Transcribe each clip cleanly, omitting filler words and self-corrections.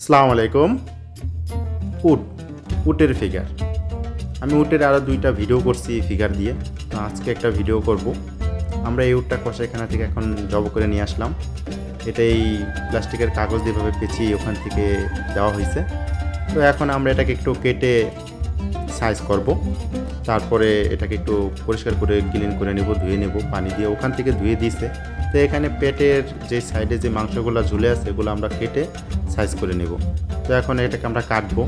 আসসালামু আলাইকুম। উট উটের ফিগার, আমি উটের আরও দুইটা ভিডিও করছি ফিগার দিয়ে। তো আজকে একটা ভিডিও করব। আমরা এই উটটা কষাইখানা থেকে এখন জব করে নিয়ে আসলাম। এটা এই প্লাস্টিকের কাগজ দিয়েভাবে পেঁচিয়ে ওখান থেকে দেওয়া হয়েছে। তো এখন আমরা এটাকে একটু কেটে সাইজ করব, তারপরে এটাকে একটু পরিষ্কার করে ক্লিন করে নেব, ধুয়ে নেব পানি দিয়ে। ওখান থেকে ধুয়ে দিয়েছে। তো এখানে পেটের যে সাইডে যে মাংসগুলো ঝুলে আছে এগুলো আমরা কেটে সাইজ করে নেব। তো এখন এটাকে আমরা কাটবো।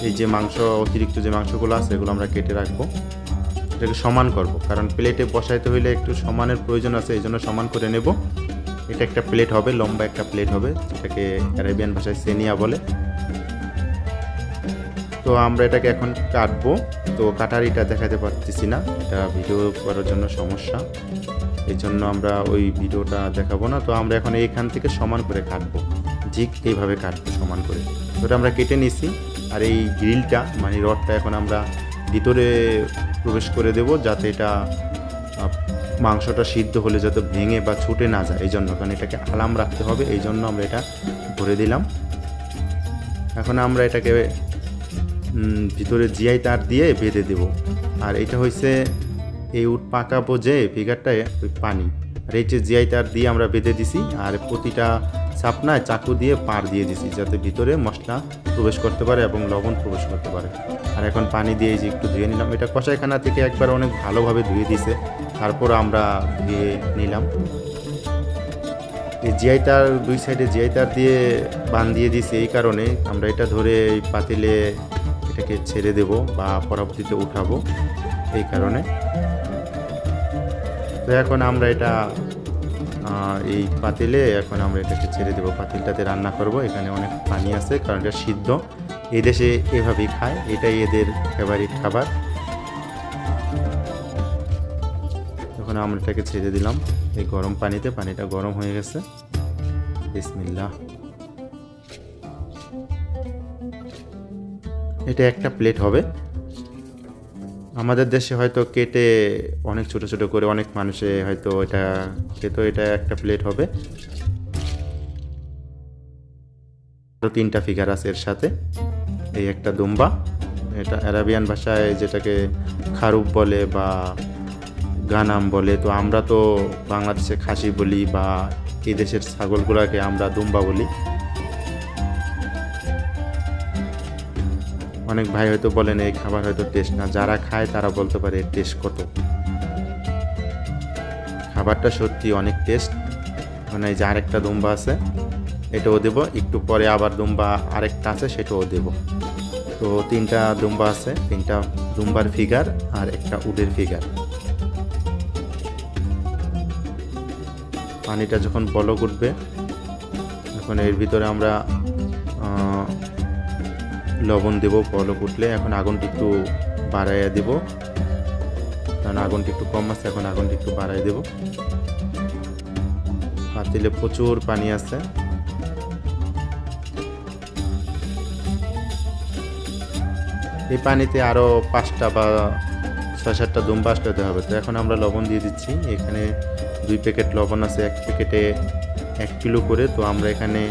এই যে মাংস, অতিরিক্ত যে মাংসগুলো আছে এগুলো আমরা কেটে রাখবো। এটাকে সমান করব, কারণ প্লেটে বসাইতে হইলে একটু সমানের প্রয়োজন আছে, এই জন্য সমান করে নেব। এটা একটা প্লেট হবে, লম্বা একটা প্লেট হবে, যেটাকে আরাবিয়ান ভাষায় সেনিয়া বলে। তো আমরা এটাকে এখন কাটবো। তো কাটারিটা দেখাতে পারতেছি না, এটা ভিডিও করার জন্য সমস্যা, এই জন্য আমরা ওই ভিডিওটা দেখাবো না। তো আমরা এখন এইখান থেকে সমান করে কাটবো, ঠিক এইভাবে কাটবো সমান করে। তো ওটা আমরা কেটে নিছি। আর এই গ্রিলটা মানে রডটা এখন আমরা ভিতরে প্রবেশ করে দেব, যাতে এটা মাংসটা সিদ্ধ হলে যাতে ভেঙে বা ছুটে না যায়, এই জন্য। কারণ এটাকে আলাম রাখতে হবে, এই জন্য আমরা এটা ভরে দিলাম। এখন আমরা এটাকে ভিতরে জিআই তার দিয়ে বেঁধে দেব। আর এটা হয়েছে এই উট পাকাবো যে ফিগারটায় ওই পানি, আর এই যে জিআই তার দিয়ে আমরা বেঁধে দিছি। আর প্রতিটা চাপনায় চাকু দিয়ে পাড় দিয়ে দিছি, যাতে ভিতরে মশলা প্রবেশ করতে পারে এবং লবণ প্রবেশ করতে পারে। আর এখন পানি দিয়ে যে একটু ধুয়ে নিলাম। এটা কষাইখানা থেকে একবার অনেক ভালোভাবে ধুয়ে দিছে, তারপর আমরা ধুয়ে নিলাম। এই জিআই তার দুই সাইডে জিআই তার দিয়ে বাঁধিয়ে দিছি, এই কারণে আমরা এটা ধরে এই পাতিলে এটাকে ছেড়ে দেব বা পরবর্তীতে উঠাবো, এই কারণে। তো এখন আমরা এটা এই পাতিলে এখন আমরা এটাকে ছেড়ে দেবো, পাতিলটাতে রান্না করব। এখানে অনেক পানি আছে, কারণ এটা সিদ্ধ। এই দেশে এভাবেই খায়, এটাই এদের ফেভারিট খাবার। এখন আমরা এটাকে ছেড়ে দিলাম এই গরম পানিতে। পানিটা গরম হয়ে গেছে। বিসমিল্লাহ। এটা একটা প্লেট হবে। আমাদের দেশে হয়তো কেটে অনেক ছোট ছোট করে অনেক মানুষে হয়তো এটা খেত। এটা একটা প্লেট হবে। আরও 3টা ফিগার আছে এর সাথে। এই একটা দুম্বা, এটা আরাবিয়ান ভাষায় যেটাকে খারুফ বলে বা গানাম বলে। তো আমরা তো বাংলাদেশে খাসি বলি, বা এই দেশের ছাগলগুলোকে আমরা দুম্বা বলি। অনেক ভাই হয়তো বলেন এই খাবার হয়তো টেস্ট না, যারা খায় তারা বলতে পারে এর টেস্ট কত। খাবারটা সত্যি অনেক টেস্ট। মানে এই যে আরেকটা দুম্বা আছে, এটাও দেব একটু পরে। আবার দুম্বা আরেকটা আছে, সেটাও দেব। তো 3টা দুম্বা আছে, 3টা দুম্বার ফিগার আর একটা উডের ফিগার। পানিটা যখন বলক উঠবে, এখন এর ভিতরে আমরা লবণ দেব বলক উঠলে। এখন আগুনটা একটু বাড়াইয়া দেব, কারণ আগুনটা একটু কম আছে, এখন আগুনটা একটু বাড়াই দেব। পাতিলে প্রচুর পানি আছে। এই পানিতে আরও 5টা বা 6-7টা দুম্বা আসতে হবে। তো এখন আমরা লবণ দিয়ে দিচ্ছি। এখানে 2 প্যাকেট লবণ আছে, 1 প্যাকেটে 1 কিলো করে। তো আমরা এখানে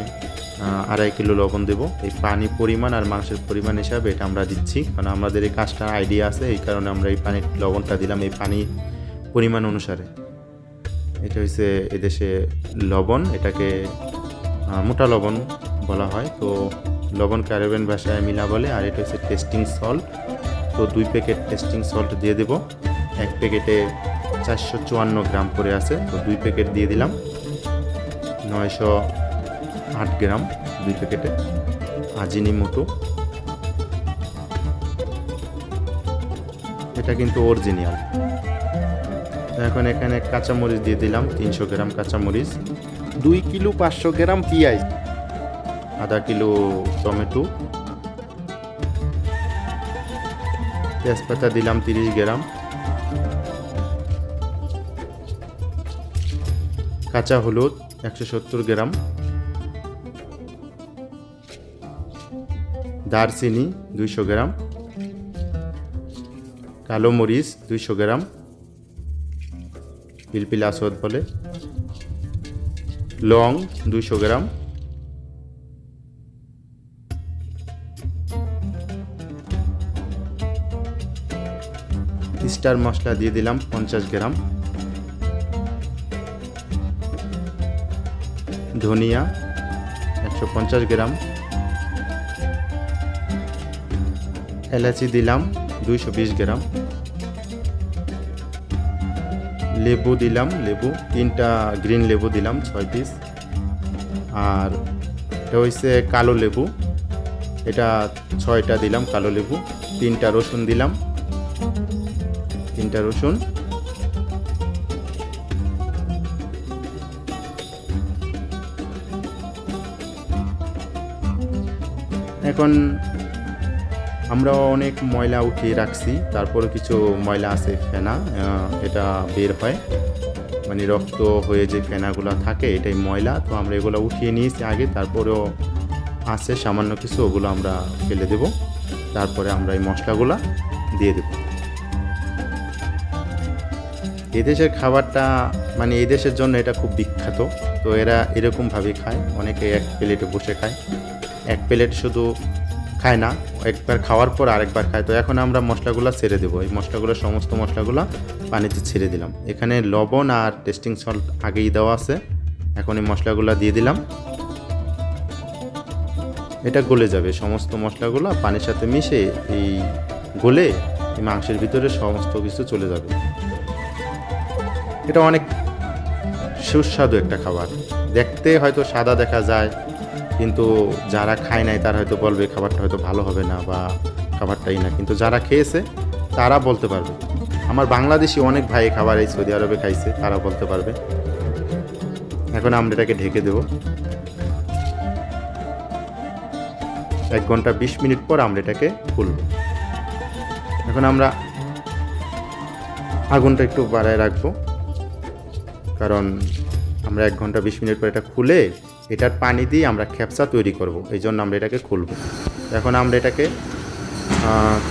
2.5 কিলো লবণ দেব। এই পানি পরিমাণ আর মাংসের পরিমাণ হিসাবে এটা আমরা দিচ্ছি, কারণ আমাদের এই কাজটা আইডিয়া আছে, এই কারণে আমরা এই পানির লবণটা দিলাম এই পানি পরিমাণ অনুসারে। এটা হচ্ছে এদেশে লবণ, এটাকে মোটা লবণ বলা হয়। তো লবণকে আরাবিয়ান ভাষায় মিলা বলে। আর এটা হচ্ছে টেস্টিং সল্ট। তো 2 প্যাকেট টেস্টিং সল্ট দিয়ে দেব। 1 প্যাকেটে 454 গ্রাম করে আছে, তো 2 প্যাকেট দিয়ে দিলাম। 908 গ্রাম 2 প্যাকেটে। আজিনি মোটো, এটা কিন্তু অরিজিনাল। এখন এখানে কাঁচামরিচ দিয়ে দিলাম 300 গ্রাম কাঁচামরিচ, 2 কিলো 500 গ্রাম পেঁয়াজ, 0.5 কিলো টমেটো, তেজপাতা দিলাম 30 গ্রাম, কাঁচা হলুদ 170 গ্রাম, দারচিনি 200 গ্রাম, কালো মরিচ 200 গ্রাম, পিলপিল আসওয়াদ বলে, লং 200 গ্রাম, স্টার মশলা দিয়ে দিলাম 50 গ্রাম, ধনিয়া 150 গ্রাম, এলাচি দিলাম 220 গ্রাম, লেবু দিলাম, লেবু 3টা গ্রিন লেবু দিলাম 6 পিস, আর এটা হচ্ছে কালো লেবু, এটা 6টা দিলাম কালো লেবু, 3টা রসুন দিলাম, 3টা রসুন, এখন আমরা অনেক ময়লা উঠিয়ে রাখছি, তারপরে কিছু ময়লা আছে ফেনা, এটা বের হয়, মানে রক্ত হয়ে যে ফেনাগুলো থাকে এটাই ময়লা। তো আমরা এগুলো উঠিয়ে নিয়েছি আগে, তারপরেও আছে সামান্য কিছু, ওগুলো আমরা ফেলে দেব। তারপরে আমরা এই মশলাগুলো দিয়ে দেব। এই দেশের খাবারটা মানে এই দেশের জন্য এটা খুব বিখ্যাত। তো এরা এরকমভাবে খায়, অনেকে এক প্লেটে বসে খায়, এক প্লেট শুধু খায় না, একবার খাওয়ার পর আরেকবার খায়। তো এখন আমরা মশলাগুলো ছেড়ে দেবো, এই মশলাগুলো সমস্ত মশলাগুলো পানিতে ছেড়ে দিলাম। এখানে লবণ আর টেস্টিং সল্ট আগেই দেওয়া আছে, এখন এই মশলাগুলো দিয়ে দিলাম। এটা গলে যাবে, সমস্ত মশলাগুলো পানির সাথে মিশে এই গলে এই মাংসের ভিতরে সমস্ত কিছু চলে যাবে। এটা অনেক সুস্বাদু একটা খাবার, দেখতে হয়তো সাদা দেখা যায়, কিন্তু যারা খায় নাই তারা হয়তো বলবে খাবারটা হয়তো ভালো হবে না বা খাবারটাই না, কিন্তু যারা খেয়েছে তারা বলতে পারবে। আমার বাংলাদেশি অনেক ভাই খাবার এই সৌদি আরবে খাইছে, তারা বলতে পারবে। এখন আমরা এটাকে ঢেকে দেব। 1 ঘন্টা 20 মিনিট পর আমরা এটাকে খুলব। এখন আমরা আগুনটা একটু বাড়ায় রাখবো, কারণ আমরা 1 ঘন্টা 20 মিনিট পর এটা খুলে এটার পানি দিয়ে আমরা খেপসা তৈরি করব, এই জন্য আমরা এটাকে খুলব। এখন আমরা এটাকে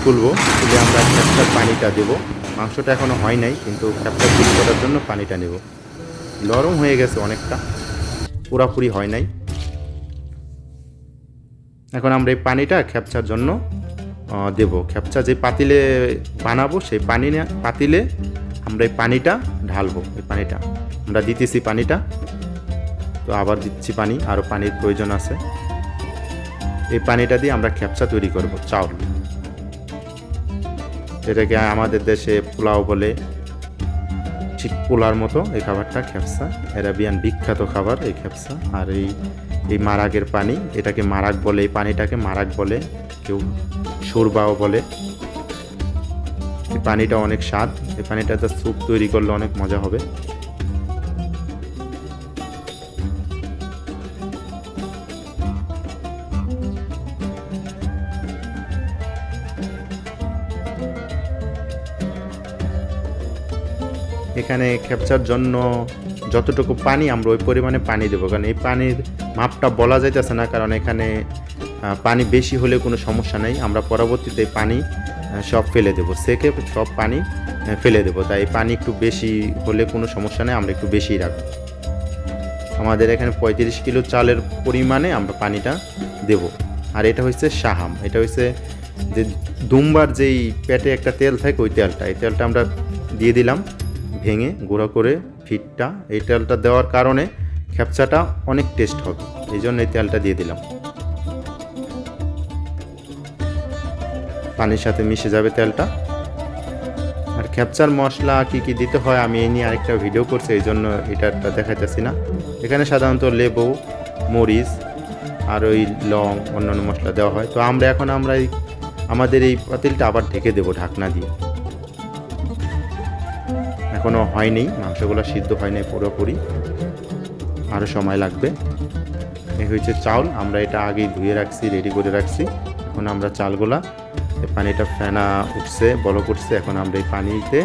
খুলব, খুলে আমরা খেপসার পানিটা দেব। মাংসটা এখনও হয় নাই, কিন্তু খেপসা তৈরি করার জন্য পানিটা নেব। নরম হয়ে গেছে অনেকটা, পুরাপুরি হয় নাই। এখন আমরা এই পানিটা খেপসার জন্য দেব। খেপসা যে পাতিলে বানাবো সেই পাতিলে আমরা এই পানিটা ঢালবো। এই পানিটা আমরা দিতেছি, পানিটা তো আবার দিচ্ছি পানি, আরও পানির প্রয়োজন আছে। এই পানিটা দিয়ে আমরা খেপসা তৈরি করব, চাউল, যেটাকে আমাদের দেশে পোলাও বলে, ঠিক পোলার মতো এই খাবারটা খেপসা, আরাবিয়ান বিখ্যাত খাবার এই খেপসা। আর এই মারাগের পানি, এটাকে মারাগ বলে, এই পানিটাকে মারাগ বলে, কেউ শোরবাও বলে। এই পানিটা অনেক স্বাদ, এই পানিটাতে স্যুপ তৈরি করলে অনেক মজা হবে। এখানে খেপসার জন্য যতটুকু পানি আমরা ওই পরিমাণে পানি দেবো, কারণ এই পানির মাপটা বলা যাইতেছে না, কারণ এখানে পানি বেশি হলে কোনো সমস্যা নেই, আমরা পরবর্তীতে পানি সব ফেলে দেবো, সেকে সব পানি ফেলে দেবো। তাই পানি একটু বেশি হলে কোনো সমস্যা নেই, আমরা একটু বেশিই রাখবো। আমাদের এখানে 35 কিলো চালের পরিমাণে আমরা পানিটা দেব। আর এটা হচ্ছে সাহাম, এটা হচ্ছে যে দুম্বার যেই পেটে একটা তেল থাকে ওই তেলটা, এই তেলটা আমরা দিয়ে দিলাম ভেঙে গুঁড়ো করে ফিটটা। এই তেলটা দেওয়ার কারণে খেপসাটা অনেক টেস্ট হবে, এই জন্য এই তেলটা দিয়ে দিলাম। পানির সাথে মিশে যাবে তেলটা। আর খেপসার মশলা কি কি দিতে হয় আমি এই নিয়ে আরেকটা ভিডিও করছি, এই জন্য এটা দেখাইতেছি না। এখানে সাধারণত লেবু, মরিচ আর ওই লং অন্যান্য মশলা দেওয়া হয়। তো আমরা আমাদের এই পাতিলটা আবার ঢেকে দেবো ঢাকনা দিয়ে। এখনও হয়নি, মাংসগুলো সিদ্ধ হয়নি পুরোপুরি, আরও সময় লাগবে। এই হচ্ছে চাউল, আমরা এটা আগেই ধুয়ে রাখছি, রেডি করে রাখছি। এখন আমরা চালগুলা, এই পানিটা ফেনা উঠছে, বলক উঠছে, এখন আমরা এই পানিতে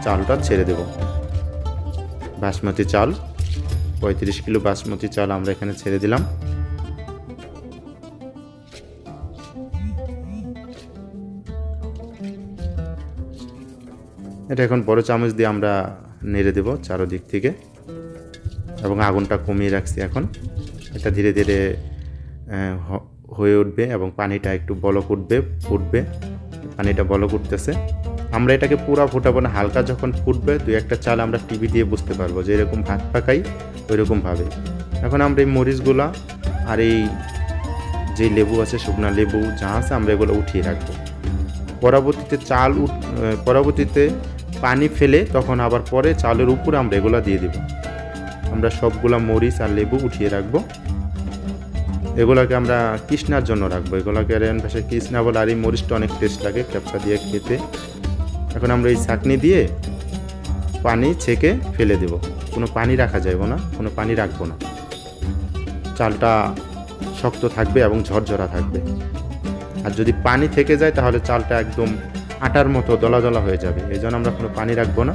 চালটা ছেড়ে দেব। বাসমতি চাল, 35 কিলো বাসমতি চাল আমরা এখানে ছেড়ে দিলাম। এটা এখন বড় চামচ দিয়ে আমরা নেড়ে দেব চারদিক থেকে, এবং আগুনটা কমিয়ে রাখছি। এখন এটা ধীরে ধীরে হয়ে উঠবে এবং পানিটা একটু বলক উঠবে, পানিটা বলক উঠতেছে। আমরা এটাকে পুরো ফুটাবো না, হালকা যখন ফুটবে 2-1টা চাল আমরা টিভি দিয়ে বুঝতে পারবো যে এরকম ভাত পাকাই ওইরকমভাবে। এখন আমরা এই মরিচগুলা আর এই যে লেবু আছে, শুকনা লেবু যা আছে, আমরা এগুলো উঠিয়ে রাখবো। পরবর্তীতে পানি ফেলে তখন আবার পরে চালের উপরে আমরা এগুলো দিয়ে দেব। আমরা সবগুলা মরিচ আর লেবু উঠিয়ে রাখবো। এগুলোকে আমরা কৃষ্ণার জন্য রাখবো। এগুলোকে আরিয়ান ভাষায় কৃষ্ণা বলে, আর এই মরিচটা অনেক টেস্ট লাগে ক্যাপসা দিয়ে খেতে। এখন আমরা এই ছাঁকনি দিয়ে পানি ছেঁকে ফেলে দেব। কোনো পানি রাখা যাবে না, কোনো পানি রাখবো না। চালটা শক্ত থাকবে এবং ঝরঝরা থাকবে। আর যদি পানি থেকে যায় তাহলে চালটা একদম আটার মতো দলা দলা হয়ে যাবে। এই জন্য আমরা কোনো পানি রাখবো না,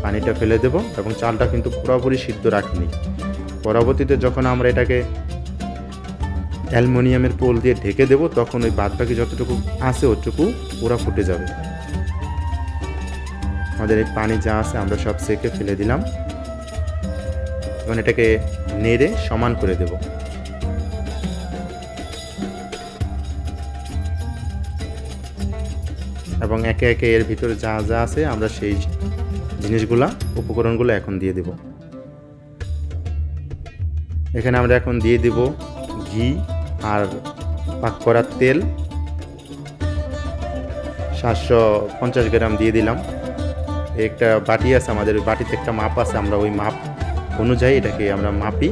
পানিটা ফেলে দেব। এবং চালটা কিন্তু পুরোপুরি সিদ্ধ রাখিনি। পরবর্তীতে যখন আমরা এটাকে অ্যালুমিনিয়ামের পোল দিয়ে ঢেকে দেব, তখন ওই বাদবাকি যতটুকু আছে ওটুকু পুরো ফুটে যাবে। আমাদের এই পানি যা আছে আমরা সব সেকে ফেলে দিলাম। এখন এটাকে নেড়ে সমান করে দেব। এবং একে একে এর ভিতরে যা যা আছে আমরা সেই জিনিসগুলা, উপকরণগুলো এখন দিয়ে দেব। এখানে আমরা এখন দিয়ে দেব ঘি আর পাক করা তেল 750 গ্রাম দিয়ে দিলাম। একটা বাটি আছে আমাদের, ওই বাটিতে একটা মাপ আছে, আমরা ওই মাপ অনুযায়ী এটাকে আমরা মাপি।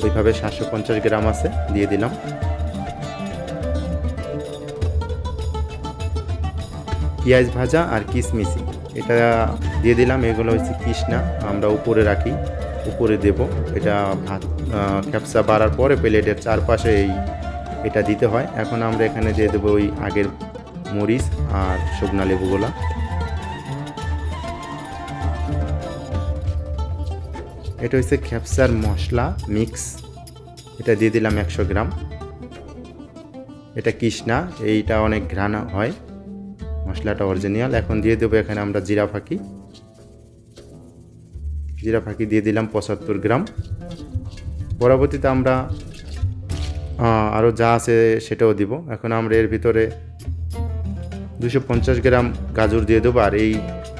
ওইভাবে 750 গ্রাম আছে, দিয়ে দিলাম। পেঁয়াজ ভাজা আর কিশমিশি এটা দিয়ে দিলাম। এগুলো হচ্ছে কৃষ্ণা, আমরা উপরে রাখি, উপরে দেব। এটা ভাত ক্যাপসা বাড়ার পরে প্লেটের চারপাশে এটা দিতে হয়। এখন আমরা এখানে দিয়ে দেবো ওই আগের মরিচ আর শুকনা লেবুগুলা। এটা হচ্ছে ক্যাপসার মশলা মিক্স, এটা দিয়ে দিলাম 100 গ্রাম। এটা কৃষ্ণা, এইটা অনেক ঘ্রাণ হয়, মশলাটা অরিজিনাল। এখন দিয়ে দেবো এখানে আমরা জিরা ফাঁকি দিয়ে দিলাম 75 গ্রাম। পরবর্তীতে আমরা আরও যা আছে সেটাও দিব। এখন আমরা এর ভিতরে 250 গ্রাম গাজর দিয়ে দেবো। আর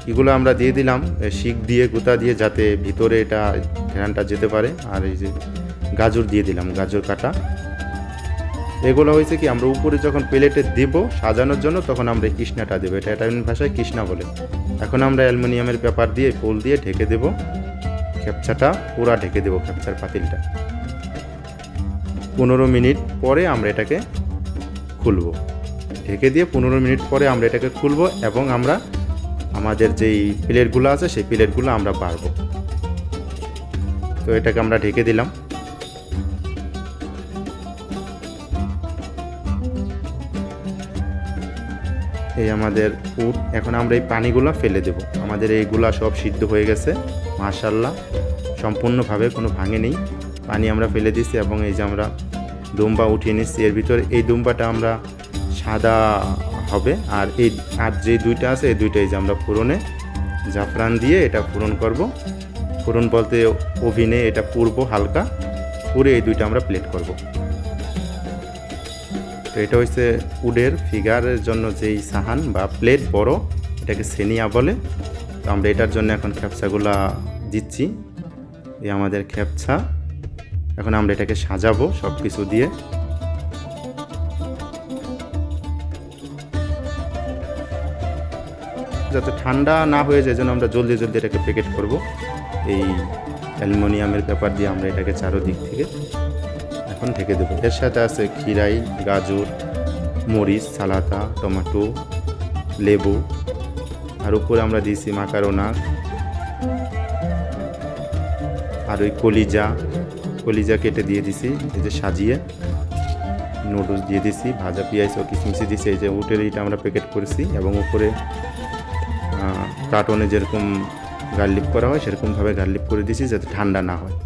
এইগুলো আমরা দিয়ে দিলাম শিক দিয়ে, গুঁতা দিয়ে, যাতে ভিতরে এটা ঘ্রাণটা যেতে পারে। আর এই যে গাজর দিয়ে দিলাম, গাজর কাটা। এগুলো হয়েছে কি, আমরা উপরে যখন প্লেটে দেব সাজানোর জন্য, তখন আমরা কৃষ্ণাটা দেবো। এটা ইটালিয়ান ভাষায় কৃষ্ণা বলে। এখন আমরা অ্যালুমিনিয়ামের পেপার দিয়ে, পোল দিয়ে ঢেকে দেব। ক্যাপসাটা পুরা ঢেকে দেব, ক্যাপসার পাতিলটা। 15 মিনিট পরে আমরা এটাকে খুলব। ঢেকে দিয়ে 15 মিনিট পরে আমরা এটাকে খুলব এবং আমরা আমাদের যেই প্লেটগুলো আছে সেই প্লেটগুলো আমরা বাড়ব। তো এটাকে আমরা ঢেকে দিলাম। এই আমাদের পুর। এখন আমরা এই পানিগুলো ফেলে দেব। আমাদের এইগুলা সব সিদ্ধ হয়ে গেছে মাশাআল্লাহ, সম্পূর্ণভাবে কোনো ভাঙে নেই। পানি আমরা ফেলে দিচ্ছি এবং এই যে আমরা দুম্বা উঠিয়ে নিচ্ছি। এর ভিতরে এই দুম্বাটা আমরা সাদা হবে। আর যে দুইটা আছে এই দুইটাই যে আমরা ফোড়নে জাফরান দিয়ে এটা ফোড়ন করব। ফোড়ন বলতে ওভেনে এটা পুড়বো, হালকা পুড়ে এই দুইটা আমরা প্লেট করব। তো এটা হচ্ছে উডের ফিগারের জন্য যেই সাহান বা প্লেট বড়, এটাকে সেনিয়া বলে। তো আমরা এটার জন্য এখন ক্যাপসাগুলা দিচ্ছি। এই আমাদের ক্যাপসা। এখন আমরা এটাকে সাজাবো সব কিছু দিয়ে। যাতে ঠান্ডা না হয়ে যায়, যেন আমরা জলদি জলদি এটাকে প্যাকেট করব। এই অ্যালুমিনিয়ামের পেপার দিয়ে আমরা এটাকে চারোদিক থেকে এখন ঢেকে দেবো। এর সাথে আছে খিরাই, গাজর, মরিচ, সালাতা, টমেটো, লেবু, আর উপরে আমরা দিয়েছি মাকারোনা আর ওই কলিজা কেটে দিয়ে দিছি। এই যে সাজিয়ে নুডলস দিয়ে দিছি, ভাজা পেঁয়াজ ও কিশমিশি দিছি। এই যে উটের এইটা আমরা প্যাকেট করেছি এবং উপরে কার্টনে যেরকম গার্লিক করা হয় সেরকমভাবে গার্লিক করে দিছি, যাতে ঠান্ডা না হয়।